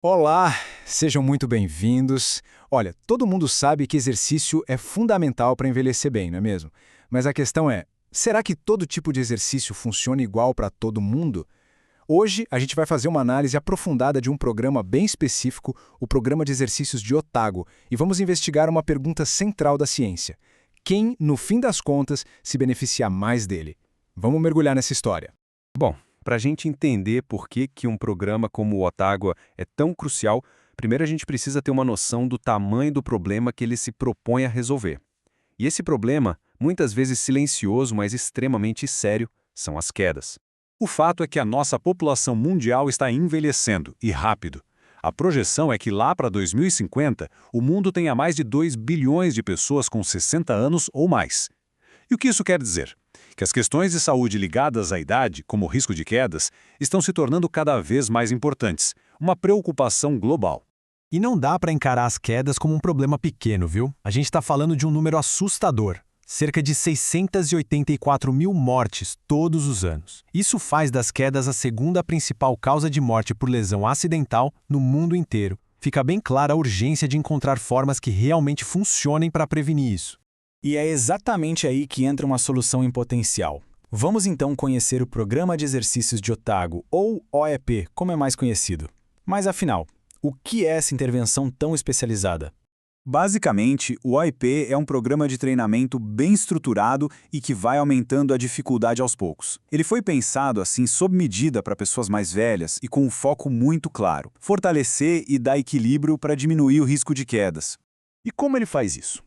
Olá, sejam muito bem-vindos. Olha, todo mundo sabe que exercício é fundamental para envelhecer bem, não é mesmo? Mas a questão é, será que todo tipo de exercício funciona igual para todo mundo? Hoje a gente vai fazer uma análise aprofundada de um programa bem específico, o Programa de Exercícios de Otago, e vamos investigar uma pergunta central da ciência. Quem, no fim das contas, se beneficia mais dele? Vamos mergulhar nessa história. Bom, para a gente entender por que um programa como o Otágua é tão crucial, primeiro a gente precisa ter uma noção do tamanho do problema que ele se propõe a resolver. E esse problema, muitas vezes silencioso, mas extremamente sério, são as quedas. O fato é que a nossa população mundial está envelhecendo, e rápido. A projeção é que lá para 2050, o mundo tenha mais de 2 bilhões de pessoas com 60 anos ou mais. E o que isso quer dizer? Que as questões de saúde ligadas à idade, como o risco de quedas, estão se tornando cada vez mais importantes, uma preocupação global. E não dá para encarar as quedas como um problema pequeno, viu? A gente está falando de um número assustador. Cerca de 684 mil mortes todos os anos. Isso faz das quedas a segunda principal causa de morte por lesão acidental no mundo inteiro. Fica bem clara a urgência de encontrar formas que realmente funcionem para prevenir isso. E é exatamente aí que entra uma solução em potencial. Vamos então conhecer o Programa de Exercícios de Otago, ou OEP, como é mais conhecido. Mas afinal, o que é essa intervenção tão especializada? Basicamente, o OIP é um programa de treinamento bem estruturado e que vai aumentando a dificuldade aos poucos. Ele foi pensado assim sob medida para pessoas mais velhas e com um foco muito claro: fortalecer e dar equilíbrio para diminuir o risco de quedas. E como ele faz isso?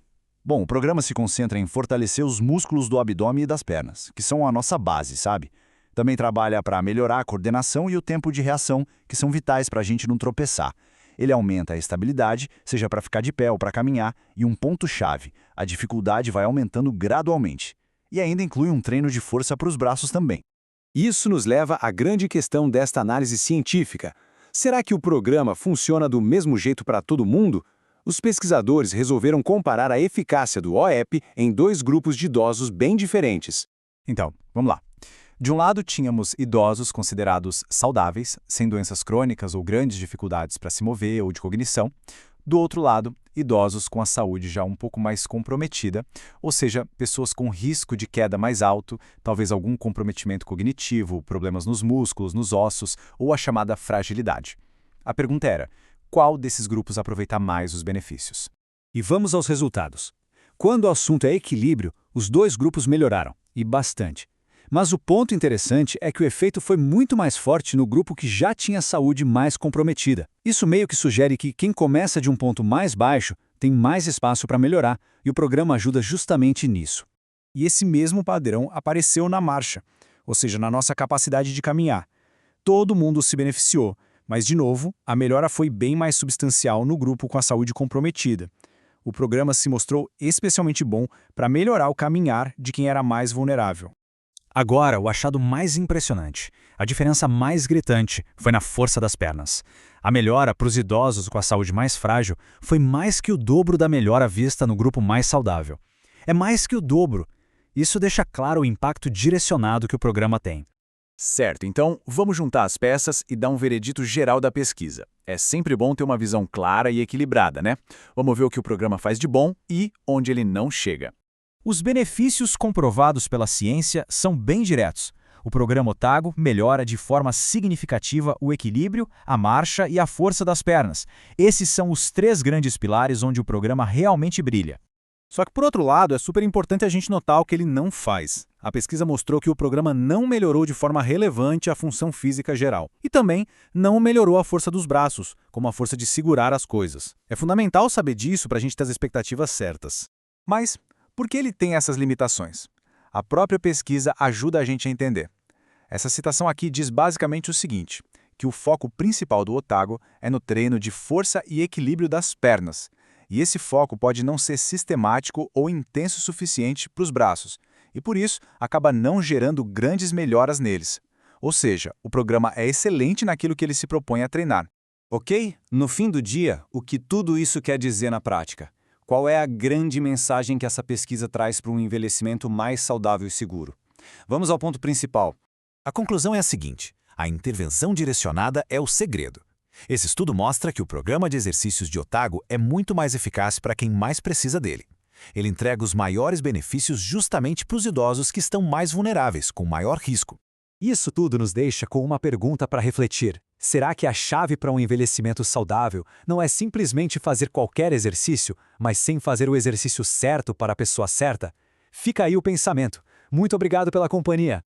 Bom, o programa se concentra em fortalecer os músculos do abdômen e das pernas, que são a nossa base, sabe? Também trabalha para melhorar a coordenação e o tempo de reação, que são vitais para a gente não tropeçar. Ele aumenta a estabilidade, seja para ficar de pé ou para caminhar, e um ponto-chave: a dificuldade vai aumentando gradualmente. E ainda inclui um treino de força para os braços também. Isso nos leva à grande questão desta análise científica. Será que o programa funciona do mesmo jeito para todo mundo? Os pesquisadores resolveram comparar a eficácia do OEP em dois grupos de idosos bem diferentes. Então, vamos lá. De um lado, tínhamos idosos considerados saudáveis, sem doenças crônicas ou grandes dificuldades para se mover ou de cognição. Do outro lado, idosos com a saúde já um pouco mais comprometida, ou seja, pessoas com risco de queda mais alto, talvez algum comprometimento cognitivo, problemas nos músculos, nos ossos ou a chamada fragilidade. A pergunta era: qual desses grupos aproveita mais os benefícios? E vamos aos resultados. Quando o assunto é equilíbrio, os dois grupos melhoraram, e bastante. Mas o ponto interessante é que o efeito foi muito mais forte no grupo que já tinha saúde mais comprometida. Isso meio que sugere que quem começa de um ponto mais baixo tem mais espaço para melhorar, e o programa ajuda justamente nisso. E esse mesmo padrão apareceu na marcha, ou seja, na nossa capacidade de caminhar. Todo mundo se beneficiou, mas, de novo, a melhora foi bem mais substancial no grupo com a saúde comprometida. O programa se mostrou especialmente bom para melhorar o caminhar de quem era mais vulnerável. Agora, o achado mais impressionante, a diferença mais gritante, foi na força das pernas. A melhora para os idosos com a saúde mais frágil foi mais que o dobro da melhora vista no grupo mais saudável. É mais que o dobro. Isso deixa claro o impacto direcionado que o programa tem. Certo, então vamos juntar as peças e dar um veredito geral da pesquisa. É sempre bom ter uma visão clara e equilibrada, né? Vamos ver o que o programa faz de bom e onde ele não chega. Os benefícios comprovados pela ciência são bem diretos. O programa Otago melhora de forma significativa o equilíbrio, a marcha e a força das pernas. Esses são os três grandes pilares onde o programa realmente brilha. Só que, por outro lado, é super importante a gente notar o que ele não faz. A pesquisa mostrou que o programa não melhorou de forma relevante a função física geral. E também não melhorou a força dos braços, como a força de segurar as coisas. É fundamental saber disso para a gente ter as expectativas certas. Mas por que ele tem essas limitações? A própria pesquisa ajuda a gente a entender. Essa citação aqui diz basicamente o seguinte: que o foco principal do Otago é no treino de força e equilíbrio das pernas. E esse foco pode não ser sistemático ou intenso o suficiente para os braços, e por isso acaba não gerando grandes melhoras neles. Ou seja, o programa é excelente naquilo que ele se propõe a treinar. Ok? No fim do dia, o que tudo isso quer dizer na prática? Qual é a grande mensagem que essa pesquisa traz para um envelhecimento mais saudável e seguro? Vamos ao ponto principal. A conclusão é a seguinte: a intervenção direcionada é o segredo. Esse estudo mostra que o programa de exercícios de Otago é muito mais eficaz para quem mais precisa dele. Ele entrega os maiores benefícios justamente para os idosos que estão mais vulneráveis, com maior risco. Isso tudo nos deixa com uma pergunta para refletir. Será que a chave para um envelhecimento saudável não é simplesmente fazer qualquer exercício, mas sem fazer o exercício certo para a pessoa certa? Fica aí o pensamento. Muito obrigado pela companhia.